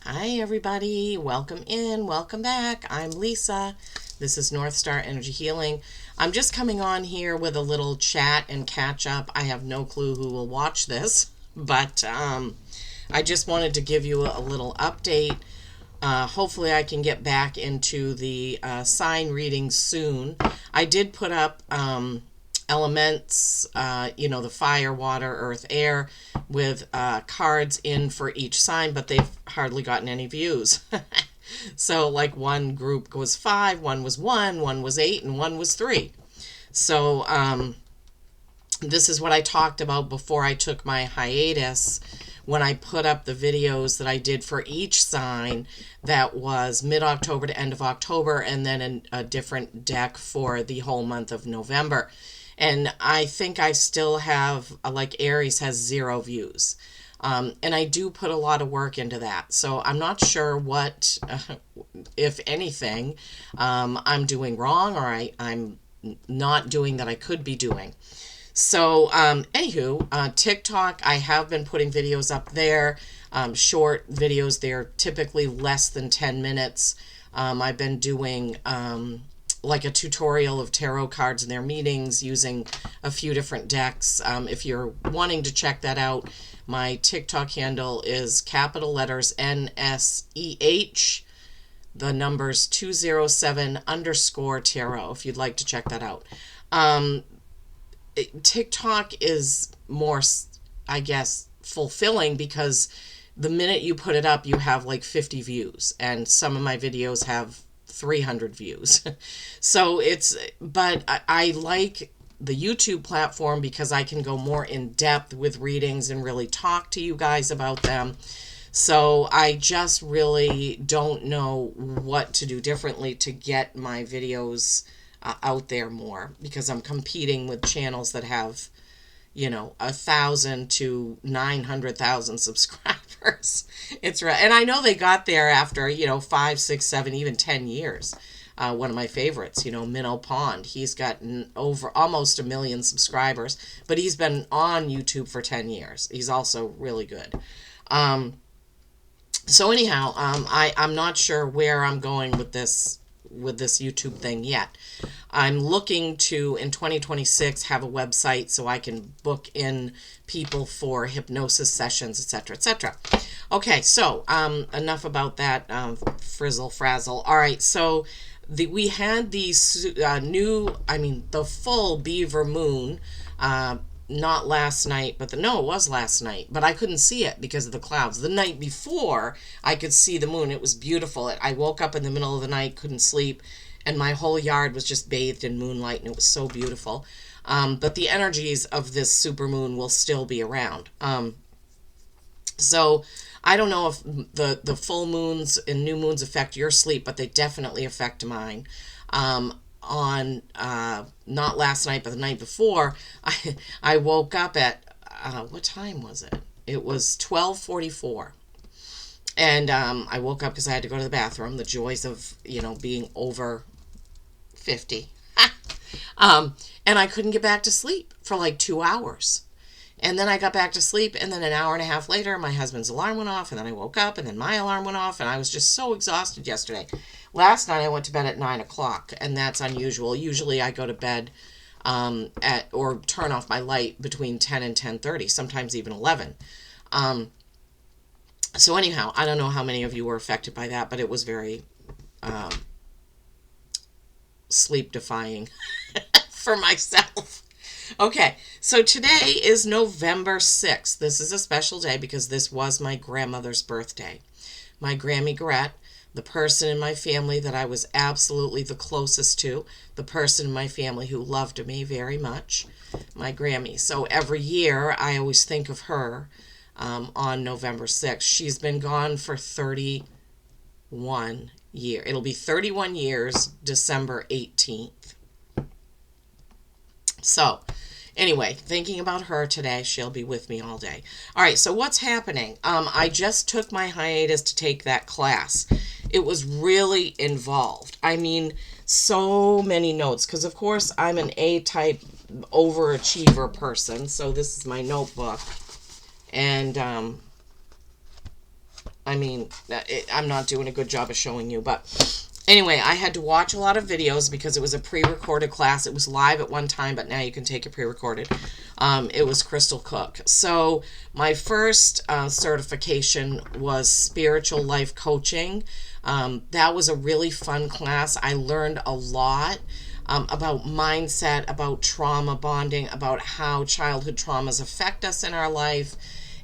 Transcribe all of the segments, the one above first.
Hi everybody, welcome in, welcome back. I'm Lisa. This is North Star Energy Healing. I'm just coming on here with a little chat and catch up. I have no clue who will watch this, but I just wanted to give you a little update. Hopefully I can get back into the sign readings soon. I did put up elements, the fire, water, earth, air, with cards in for each sign, but they've hardly gotten any views. So like one group was 5, one was 1, one was 8, and one was 3. So this is what I talked about before I took my hiatus, when I put up the videos that I did for each sign. That was mid-October to end of October, and then a different deck for the whole month of November. And I think I still have, like Aries has 0 views. And I do put a lot of work into that. So I'm not sure what, if anything, I'm doing wrong, or I'm not doing that I could be doing. So anywho, TikTok, I have been putting videos up there, short videos. They're typically less than 10 minutes. I've been doing like a tutorial of tarot cards in their meetings using a few different decks. If you're wanting to check that out, my TikTok handle is capital letters NSEH, the numbers 207_tarot, if you'd like to check that out. TikTok is more, I guess, fulfilling, because the minute you put it up, you have like 50 views, and some of my videos have 300 views. So but I like the YouTube platform because I can go more in depth with readings and really talk to you guys about them. So I just really don't know what to do differently to get my videos out there more, because I'm competing with channels that have 1,000 to 900,000 subscribers. It's right, and I know they got there after 5, 6, 7, even 10 years. One of my favorites, Minnow Pond, he's got over almost 1 million subscribers, but he's been on YouTube for 10 years. He's also really good. So anyhow, I'm not sure where I'm going with this YouTube thing yet. I'm looking to, in 2026, have a website so I can book in people for hypnosis sessions, etc., etc. Okay, so enough about that frizzle frazzle. All right, so we had these the full beaver moon, not last night, but no, it was last night, but I couldn't see it because of the clouds. The night before, I could see the moon. It was beautiful. I woke up in the middle of the night, couldn't sleep, and my whole yard was just bathed in moonlight, and it was so beautiful. But the energies of this supermoon will still be around. So I don't know if the full moons and new moons affect your sleep, but they definitely affect mine. On not last night, but the night before, I woke up at what time was it? It was 12:44, and I woke up because I had to go to the bathroom. The joys of being over 50. And I couldn't get back to sleep for like 2 hours. And then I got back to sleep, and then an hour and a half later, my husband's alarm went off, and then I woke up, and then my alarm went off, and I was just so exhausted yesterday. Last night I went to bed at 9 o'clock, and that's unusual. Usually I go to bed or turn off my light between 10 and 10:30, sometimes even 11. So anyhow, I don't know how many of you were affected by that, but it was very sleep-defying for myself. Okay, so today is November 6th. This is a special day because this was my grandmother's birthday. My Grammy Gret, the person in my family that I was absolutely the closest to, the person in my family who loved me very much, my Grammy. So every year I always think of her on November 6th. She's been gone for 31 years. It'll be 31 years, December 18th. So, anyway, thinking about her today. She'll be with me all day. All right, so what's happening? I just took my hiatus to take that class. It was really involved. I mean, so many notes, because of course I'm an A-type overachiever person. So this is my notebook. And I mean, I'm not doing a good job of showing you, but anyway, I had to watch a lot of videos because it was a pre-recorded class. It was live at one time, but now you can take it pre-recorded. It was Crystal Cook. So my first certification was spiritual life coaching. That was a really fun class. I learned a lot about mindset, about trauma bonding, about how childhood traumas affect us in our life.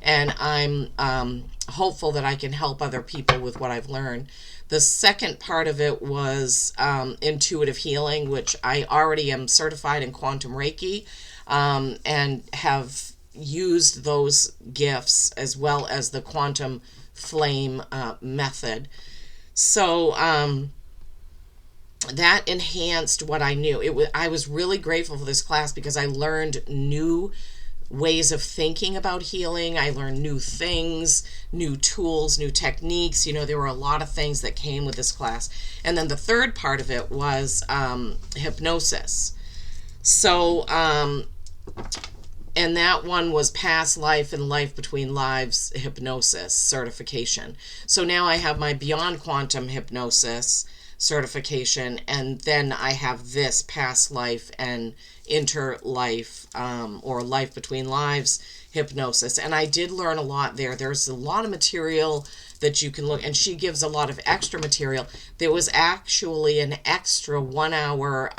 And I'm hopeful that I can help other people with what I've learned. The second part of it was intuitive healing, which I already am certified in quantum Reiki, and have used those gifts as well as the quantum flame method. So that enhanced what I knew. I was really grateful for this class because I learned new ways of thinking about healing. I learned new things, new tools, new techniques. There were a lot of things that came with this class. And then the third part of it was hypnosis. So, and that one was past life and life between lives hypnosis certification. So now I have my Beyond Quantum Hypnosis certification, and then I have this past life and interlife or life between lives hypnosis. And I did learn a lot there. There's a lot of material that you can look, and she gives a lot of extra material. There was actually an extra 1 hour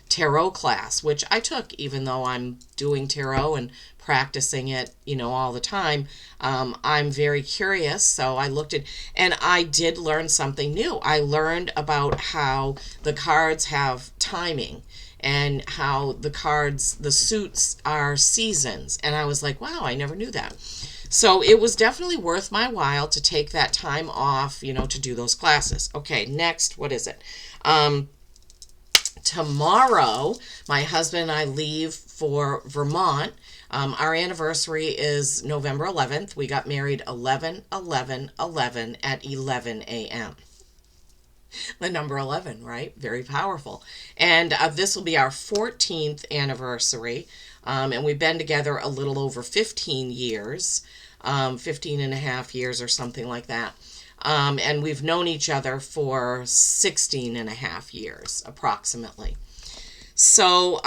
tarot class, which I took, even though I'm doing tarot and practicing it, all the time. I'm very curious, so I looked at, and I did learn something new. I learned about how the cards have timing and how the suits are seasons. And I was like, wow, I never knew that. So it was definitely worth my while to take that time off, to do those classes. Okay, next, what is it? Tomorrow, my husband and I leave for Vermont. Our anniversary is November 11th. We got married 11/11/11 at 11 a.m. The number 11, right? Very powerful. And this will be our 14th anniversary. And we've been together a little over 15 years, 15 and a half years or something like that. And we've known each other for 16 and a half years, approximately. So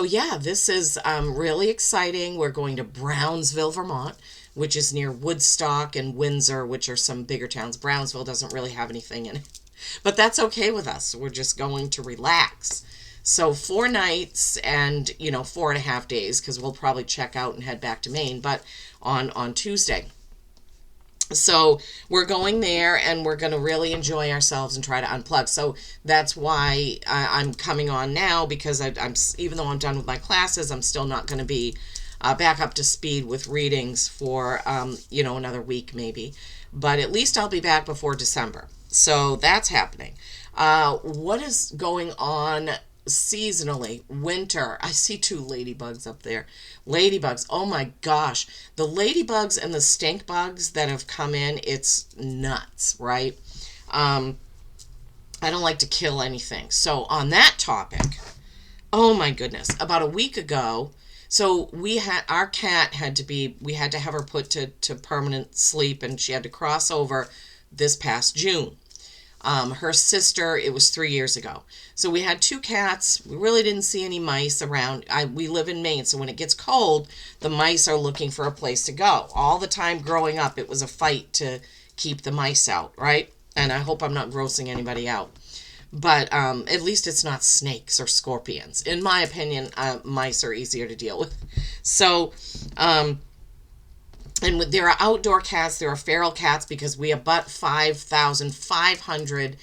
yeah, this is really exciting. We're going to Brownsville, Vermont, which is near Woodstock and Windsor, which are some bigger towns. Brownsville doesn't really have anything in it, but that's okay with us. We're just going to relax. So 4 nights and, 4.5 days, because we'll probably check out and head back to Maine, but on Tuesday. So we're going there, and we're going to really enjoy ourselves and try to unplug. So that's why I'm coming on now, because I'm even though I'm done with my classes, I'm still not going to be back up to speed with readings for another week maybe. But at least I'll be back before December. So that's happening. What is going on seasonally? Winter. I see 2 ladybugs up there. Ladybugs. Oh my gosh. The ladybugs and the stink bugs that have come in, it's nuts, right? I don't like to kill anything. So on that topic, oh my goodness, about a week ago, so our cat we had to have her put to permanent sleep, and she had to cross over this past June. Her sister, it was 3 years ago. So we had 2 cats. We really didn't see any mice around. We live in Maine, so when it gets cold, the mice are looking for a place to go. All the time growing up, it was a fight to keep the mice out, right? And I hope I'm not grossing anybody out. But at least it's not snakes or scorpions. In my opinion, mice are easier to deal with. So, and there are outdoor cats, there are feral cats, because we abut 5,500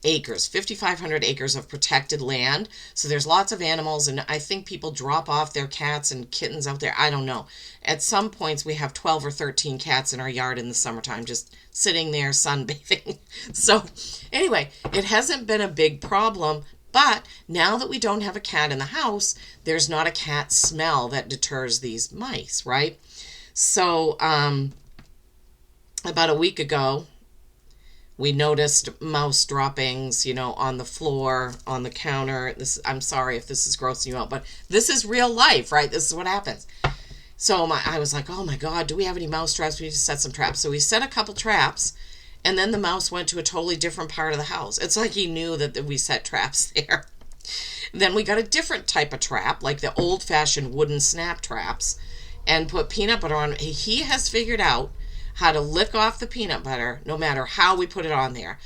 acres, 5,500 acres of protected land. So there's lots of animals, and I think people drop off their cats and kittens out there. I don't know. At some points, we have 12 or 13 cats in our yard in the summertime, just sitting there sunbathing. So anyway, it hasn't been a big problem. But now that we don't have a cat in the house, there's not a cat smell that deters these mice, right? So, about a week ago, we noticed mouse droppings, on the floor, on the counter. I'm sorry if this is grossing you out, but this is real life, right? This is what happens. So I was like, oh my God, do we have any mouse traps? We need to set some traps. So we set a couple traps, and then the mouse went to a totally different part of the house. It's like he knew that we set traps there. Then we got a different type of trap, like the old-fashioned wooden snap traps, and put peanut butter on. He has figured out how to lick off the peanut butter no matter how we put it on there.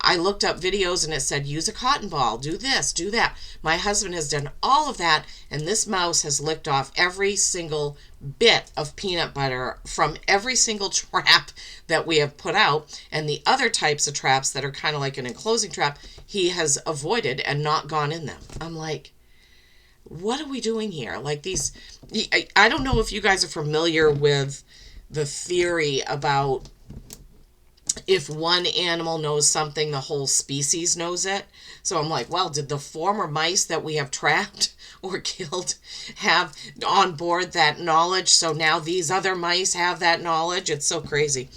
I looked up videos and it said use a cotton ball, do this, do that. My husband has done all of that, and this mouse has licked off every single bit of peanut butter from every single trap that we have put out. And the other types of traps that are kind of like an enclosing trap, he has avoided and not gone in them. I'm like, what are we doing here? Like these, I don't know if you guys are familiar with the theory about if one animal knows something, the whole species knows it. So I'm like, well, did the former mice that we have trapped or killed have on board that knowledge? So now these other mice have that knowledge. It's so crazy.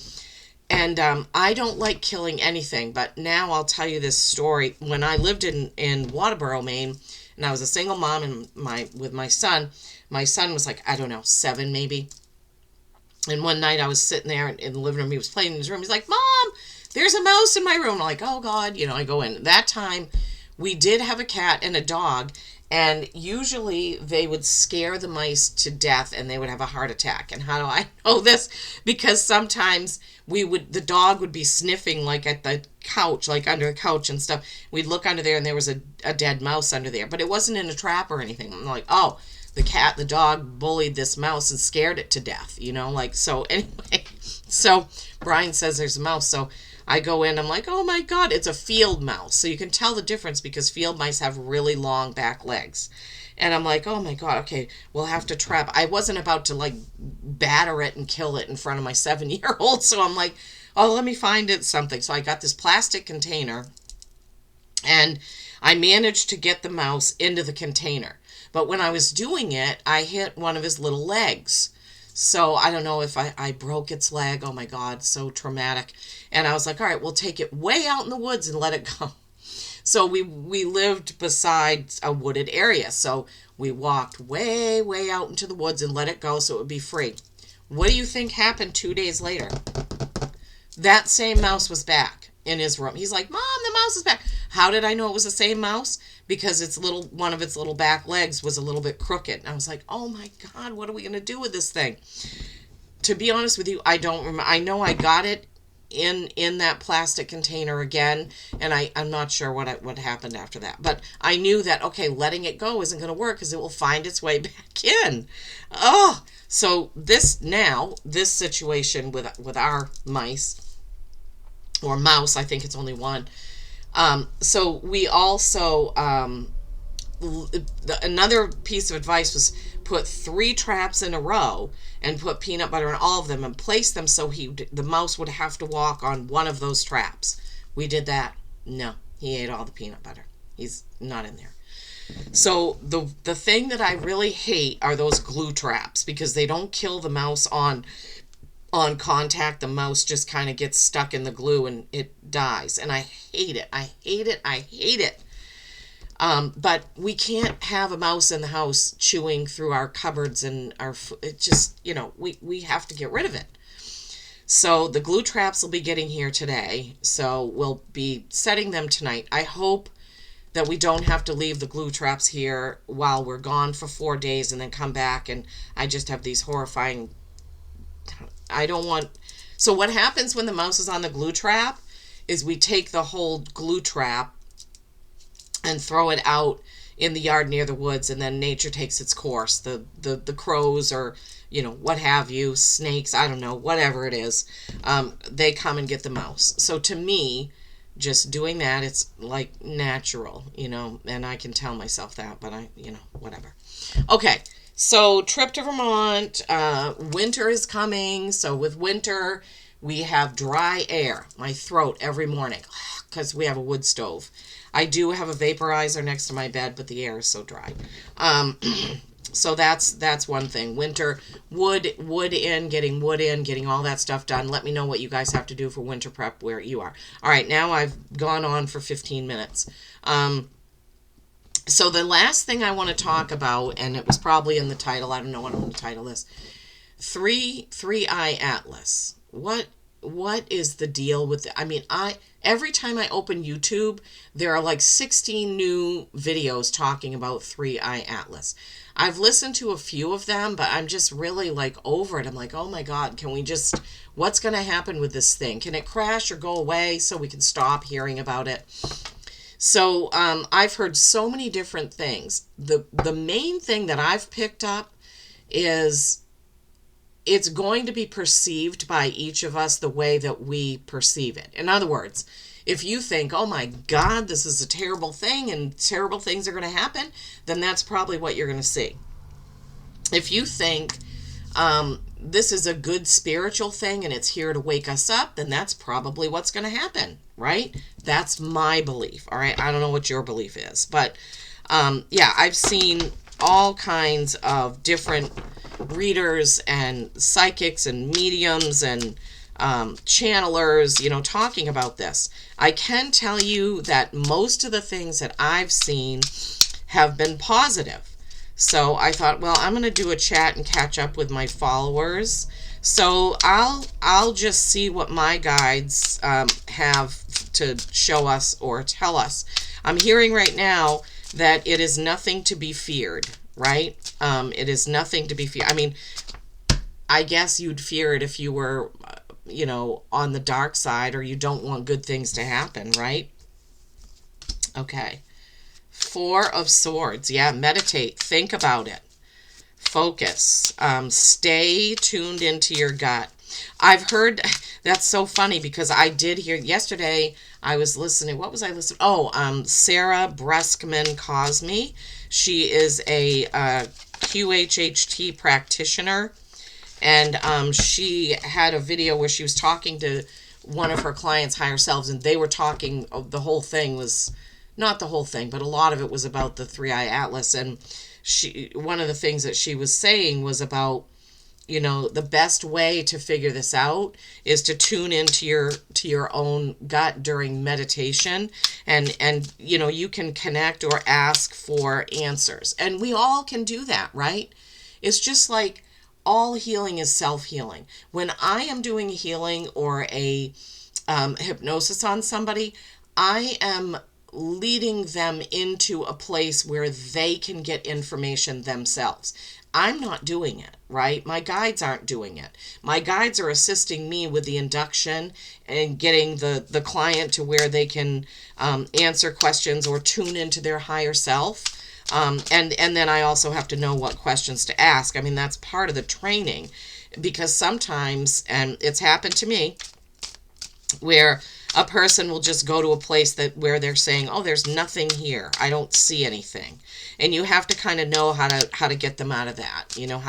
And I don't like killing anything, but now I'll tell you this story. When I lived in Waterboro, Maine, and I was a single mom and with my son was like, I don't know, 7 maybe. And one night I was sitting there in the living room. He was playing in his room. He's like, Mom, there's a mouse in my room. I'm like, oh, God. I go in. That time, we did have a cat and a dog. And usually they would scare the mice to death and they would have a heart attack. And how do I know this? Because sometimes the dog would be sniffing like at the couch, like under a couch and stuff. We'd look under there and there was a dead mouse under there. But it wasn't in a trap or anything. I'm like, oh, the dog bullied this mouse and scared it to death, so anyway, so Brian says there's a mouse. So I go in, I'm like, oh my God, it's a field mouse. So you can tell the difference because field mice have really long back legs. And I'm like, oh my God, okay, we'll have to trap. I wasn't about to like batter it and kill it in front of my 7-year-old. So I'm like, oh, let me find it something. So I got this plastic container and I managed to get the mouse into the container. But when I was doing it, I hit one of his little legs. So I don't know if I broke its leg. Oh my God, so traumatic. And I was like, all right, we'll take it way out in the woods and let it go. So we lived beside a wooded area. So we walked way, way out into the woods and let it go so it would be free. What do you think happened 2 days later? That same mouse was back in his room. He's like, Mom, the mouse is back. How did I know it was the same mouse? Because one of its little back legs was a little bit crooked. And I was like, oh my God, what are we going to do with this thing? To be honest with you, I don't remember. I know I got it in that plastic container again, and I'm not sure what happened after that. But I knew that, okay, letting it go isn't going to work because it will find its way back in. Oh, so this situation with our mice, or mouse, I think it's only one. So we also, another piece of advice was put 3 traps in a row and put peanut butter in all of them and place them so the mouse would have to walk on one of those traps. We did that. No, he ate all the peanut butter. He's not in there. So the thing that I really hate are those glue traps because they don't kill the mouse on contact. The mouse just kind of gets stuck in the glue and it dies. And I hate it. I hate it. I hate it. But we can't have a mouse in the house chewing through our cupboards and it just, we have to get rid of it. So the glue traps will be getting here today. So we'll be setting them tonight. I hope that we don't have to leave the glue traps here while we're gone for 4 days and then come back and I just have these horrifying. So what happens when the mouse is on the glue trap is we take the whole glue trap and throw it out in the yard near the woods, and then nature takes its course. The crows or, what have you, snakes, I don't know, whatever it is, they come and get the mouse. So to me, just doing that, it's like natural, and I can tell myself that, but whatever. Okay. So trip to Vermont, winter is coming. So with winter, we have dry air, my throat every morning, because we have a wood stove. I do have a vaporizer next to my bed, but the air is so dry. So that's one thing. Winter, getting wood in, getting all that stuff done. Let me know what you guys have to do for winter prep where you are. All right, now I've gone on for 15 minutes. So the last thing I want to talk about, and it was probably in the title, I don't know what I'm going to title this, Three-eye atlas. What is the deal with it? I mean, every time I open YouTube, there are like 16 new videos talking about three-eye atlas. I've listened to a few of them, but I'm just really like over it. I'm like, oh my God, can we just, what's going to happen with this thing? Can it crash or go away so we can stop hearing about it? So I've heard so many different things. The main thing that I've picked up is it's going to be perceived by each of us the way that we perceive it. In other words, if you think, oh my God, this is a terrible thing and terrible things are going to happen, then that's probably what you're going to see. If you think this is a good spiritual thing and it's here to wake us up, then that's probably what's going to happen, right? That's my belief, all right? I don't know what your belief is, but yeah, I've seen all kinds of different readers and psychics and mediums and channelers, you know, talking about this. I can tell you that most of the things that I've seen have been positive. So I thought, well, I'm going to do a chat and catch up with my followers. So I'll just see what my guides have to show us or tell us. I'm hearing right now that it is nothing to be feared, right? It is nothing to be feared. I mean, I guess you'd fear it if you were, you know, on the dark side or you don't want good things to happen, right? Okay. Four of Swords. Yeah, meditate. Think about it. Focus. Stay tuned into your gut. I've heard, that's so funny because I did hear yesterday, I was listening, what was I listening? Oh, Sarah Breskman Cosme. She is a QHHT practitioner, and she had a video where she was talking to one of her clients' higher selves, and they were talking, the whole thing was, not the whole thing, but a lot of it was about the three-eye atlas, and one of the things that she was saying was about, you know, the best way to figure this out is to tune into your own gut during meditation, and you know, you can connect or ask for answers, and we all can do that, right? It's just like all healing is self-healing. When I am doing a healing or a hypnosis on somebody, I am leading them into a place where they can get information themselves. I'm not doing it, right? My guides aren't doing it. My guides are assisting me with the induction and getting the client to where they can answer questions or tune into their higher self. And then I also have to know what questions to ask. I mean, that's part of the training, because sometimes, and it's happened to me, where a person will just go to a place where they're saying, oh, there's nothing here, I don't see anything, and you have to kind of know how to get them out of that, you know,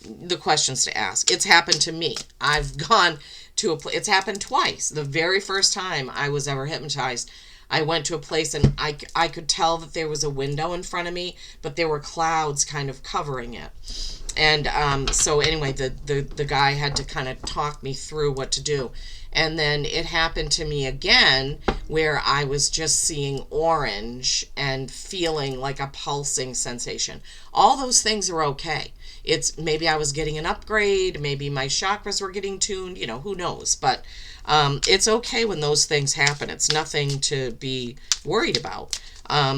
the questions to ask. It's happened to me. I've gone to a place, it's happened twice. The very first time I was ever hypnotized, I went to a place and I could tell that there was a window in front of me, but there were clouds kind of covering it. And so anyway, the guy had to kind of talk me through what to do. And then it happened to me again where I was just seeing orange and feeling like a pulsing sensation. All those things are okay. It's maybe I was getting an upgrade, maybe my chakras were getting tuned, you know, who knows. But it's okay when those things happen. It's nothing to be worried about,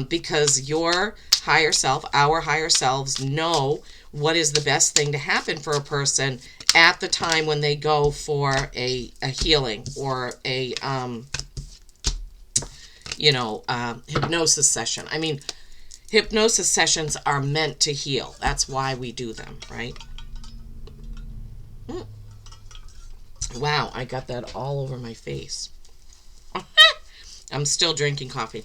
because your higher self, our higher selves, know what is the best thing to happen for a person at the time when they go for a healing or a hypnosis session. I mean, hypnosis sessions are meant to heal. That's why we do them, right? Wow, I got that all over my face. I'm still drinking coffee.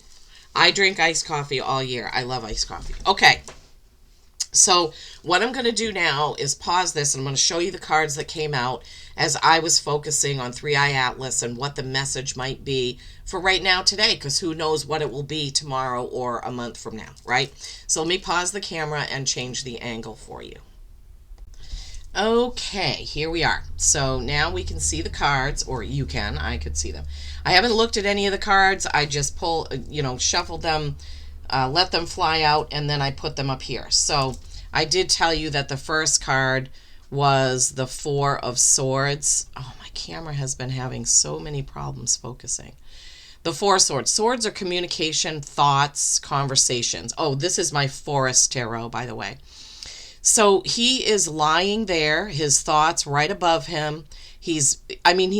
I drink iced coffee all year. I love iced coffee. Okay. So what I'm going to do now is pause this, and I'm going to show you the cards that came out as I was focusing on Three-Eye Atlas and what the message might be for right now today, because who knows what it will be tomorrow or a month from now, right? So let me pause the camera and change the angle for you. Okay, here we are. So now we can see the cards, or you can. I could see them. I haven't looked at any of the cards. I just shuffled them, let them fly out, and then I put them up here. So I did tell you that the first card was the Four of Swords. Oh, my camera has been having so many problems focusing. The Four of Swords. Swords are communication, thoughts, conversations. Oh, this is my Forest Tarot, by the way. So he is lying there, his thoughts right above him. He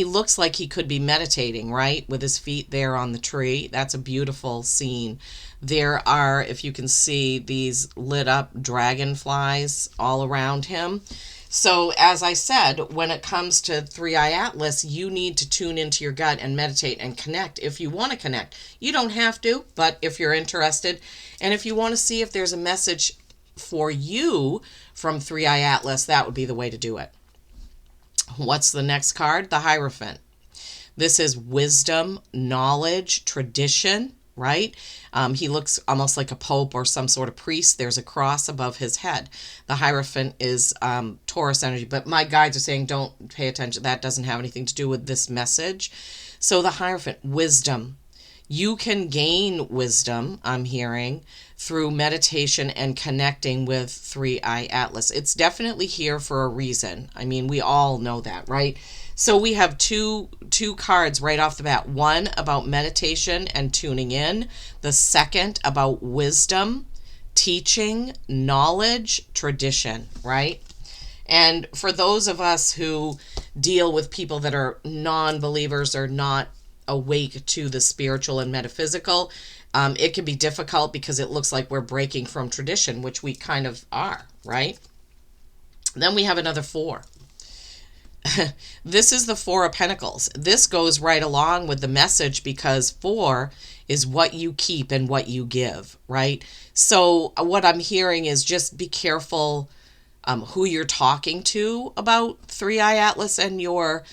looks like he could be meditating, right? With his feet there on the tree. That's a beautiful scene. There are, if you can see, these lit up dragonflies all around him. So as I said, when it comes to Three Eye Atlas, you need to tune into your gut and meditate and connect if you want to connect. You don't have to, but if you're interested, and if you want to see if there's a message for you from Three Eye Atlas, that would be the way to do it. What's the next card? The Hierophant. This is wisdom, knowledge, tradition, right? He looks almost like a pope or some sort of priest. There's a cross above his head. The Hierophant is Taurus energy, but my guides are saying don't pay attention. That doesn't have anything to do with this message. So the Hierophant, wisdom. You can gain wisdom, I'm hearing, through meditation and connecting with Three Eye Atlas. It's definitely here for a reason. I mean, we all know that, right? So we have two cards right off the bat. One about meditation and tuning in. The second about wisdom, teaching, knowledge, tradition, right? And for those of us who deal with people that are non-believers or not awake to the spiritual and metaphysical, it can be difficult because it looks like we're breaking from tradition, which we kind of are, right? Then we have another four. This is the Four of Pentacles. This goes right along with the message because four is what you keep and what you give, right? So what I'm hearing is just be careful who you're talking to about Three Eye Atlas and your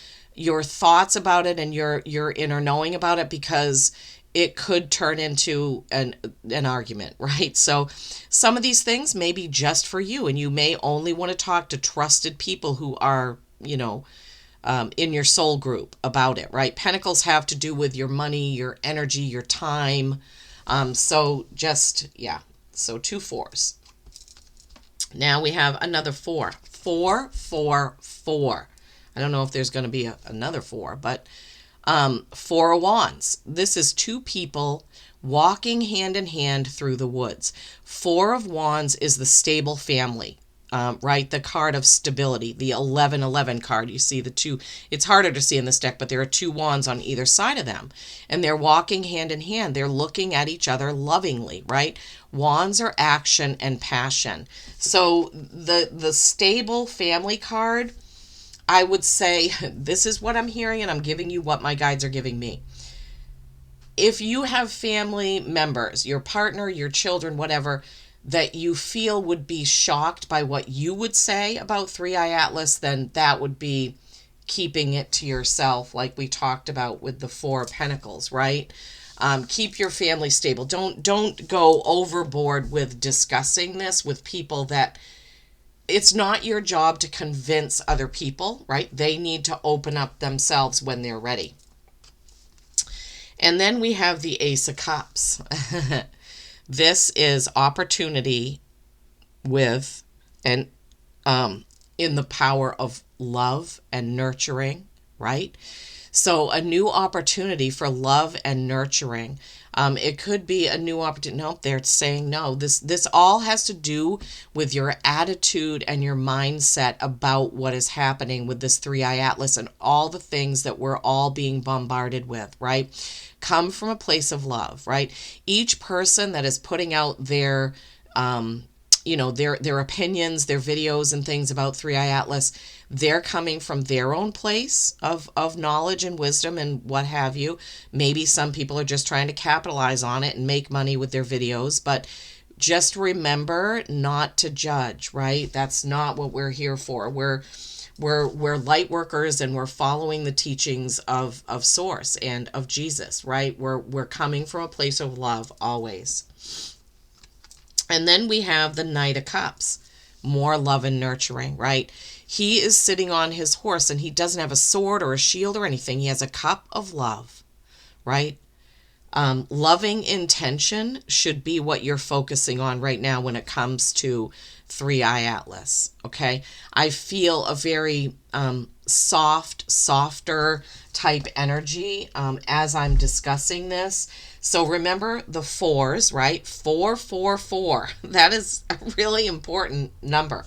thoughts about it and your inner knowing about it, because it could turn into an argument, right? So some of these things may be just for you, and you may only want to talk to trusted people who are, in your soul group about it, right? Pentacles have to do with your money, your energy, your time. So two fours. Now we have another four. 4, 4, 4. I don't know if there's going to be another four, but Four of Wands. This is two people walking hand in hand through the woods. Four of Wands is the stable family, right? The card of stability, the 1111 card. You see the two. It's harder to see in this deck, but there are two wands on either side of them, and they're walking hand in hand. They're looking at each other lovingly, right? Wands are action and passion. So the stable family card, I would say, this is what I'm hearing, and I'm giving you what my guides are giving me. If you have family members, your partner, your children, whatever, that you feel would be shocked by what you would say about Three Eye Atlas, then that would be keeping it to yourself, like we talked about with the Four of Pentacles, right? Keep your family stable. Don't go overboard with discussing this with people that it's not your job to convince other people, right? They need to open up themselves when they're ready. And then we have the Ace of Cups. This is opportunity with and in the power of love and nurturing, right? So a new opportunity for love and nurturing. It could be a new opportunity. Nope, they're saying no. This all has to do with your attitude and your mindset about what is happening with this Three Eye Atlas and all the things that we're all being bombarded with, right? Come from a place of love, right? Each person that is putting out their their opinions, their videos and things about Three Eye Atlas, they're coming from their own place of knowledge and wisdom and what have you. Maybe some people are just trying to capitalize on it and make money with their videos, but just remember not to judge, right? That's not what we're here for. We're light workers, and we're following the teachings of Source and of Jesus, right? We're coming from a place of love always. And then we have the Knight of Cups, more love and nurturing, right? He is sitting on his horse, and he doesn't have a sword or a shield or anything. He has a cup of love, right? Loving intention should be what you're focusing on right now when it comes to 3i Atlas. Okay, I feel a very softer type energy as I'm discussing this. So remember the fours, right? 444. That is a really important number.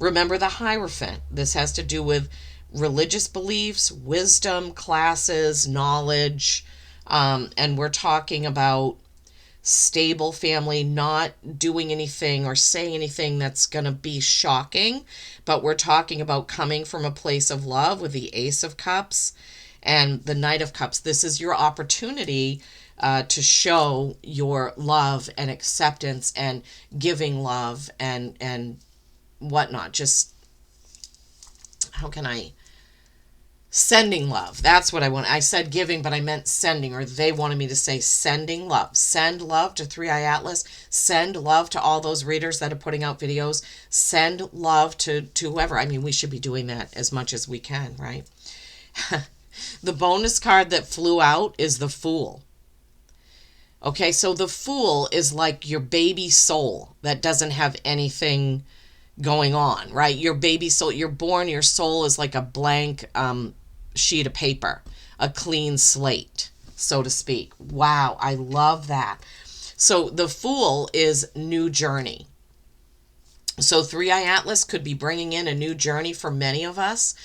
Remember the Hierophant. This has to do with religious beliefs, wisdom, classes, knowledge, and we're talking about stable family, not doing anything or saying anything that's going to be shocking, but we're talking about coming from a place of love with the Ace of Cups and the Knight of Cups. This is your opportunity to show your love and acceptance and giving love and whatnot. Just, how can I... Sending love. That's what I want. I said giving, but I meant sending, or they wanted me to say sending love. Send love to 3i Atlas. Send love to all those readers that are putting out videos. Send love to whoever. I mean, we should be doing that as much as we can, right? The bonus card that flew out is the Fool. Okay, so the Fool is like your baby soul that doesn't have anything going on, right? Your baby soul, you're born, your soul is like a blank sheet of paper, a clean slate, so to speak. Wow, I love that. So the Fool is new journey. So 3i Atlas could be bringing in a new journey for many of us,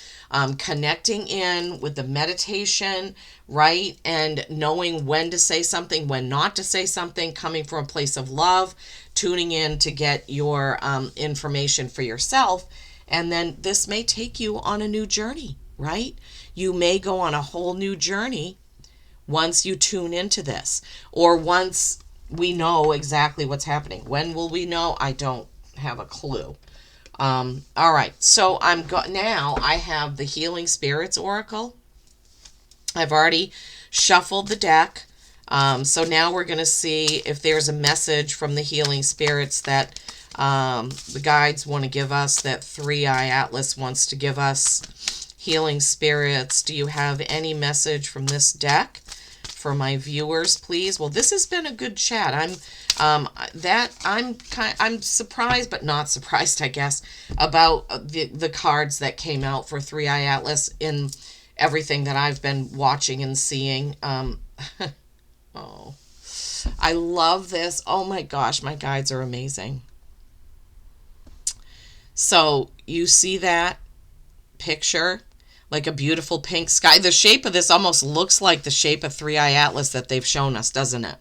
connecting in with the meditation, right? And knowing when to say something, when not to say something, coming from a place of love, tuning in to get your information for yourself. And then this may take you on a new journey, right? You may go on a whole new journey once you tune into this, or once we know exactly what's happening. When will we know? I don't have a clue. All right, so now I have the Healing Spirits Oracle. I've already shuffled the deck. So now we're going to see if there's a message from the Healing Spirits that the guides want to give us, that 3i Atlas wants to give us. Healing Spirits, do you have any message from this deck for my viewers, please? Well, this has been a good chat. I'm surprised, but not surprised, I guess, about the cards that came out for 3i Atlas in everything that I've been watching and seeing. Oh, I love this. Oh my gosh, my guides are amazing. So you see that picture, like a beautiful pink sky. The shape of this almost looks like the shape of 3i Atlas that they've shown us, doesn't it?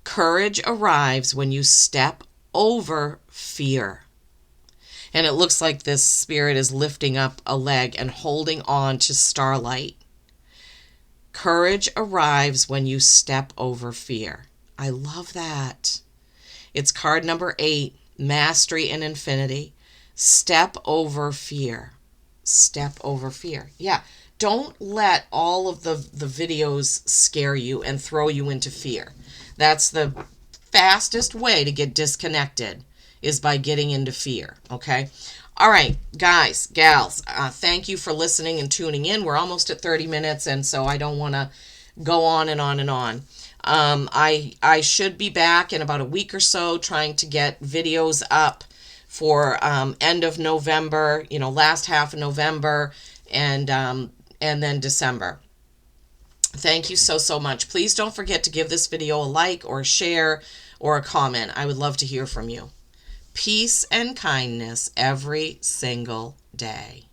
Courage arrives when you step over fear. And it looks like this spirit is lifting up a leg and holding on to starlight. Courage arrives when you step over fear. I love that. It's card number 8, Mastery and Infinity. Step over fear. Step over fear. Yeah. Don't let all of the videos scare you and throw you into fear. That's the fastest way to get disconnected, is by getting into fear. Okay. All right, guys, gals, thank you for listening and tuning in. We're almost at 30 minutes, and so I don't want to go on and on and on. I should be back in about a week or so trying to get videos up for end of November, last half of November, and then December. Thank you so much. Please don't forget to give this video a like or a share or a comment. I would love to hear from you. Peace and kindness every single day.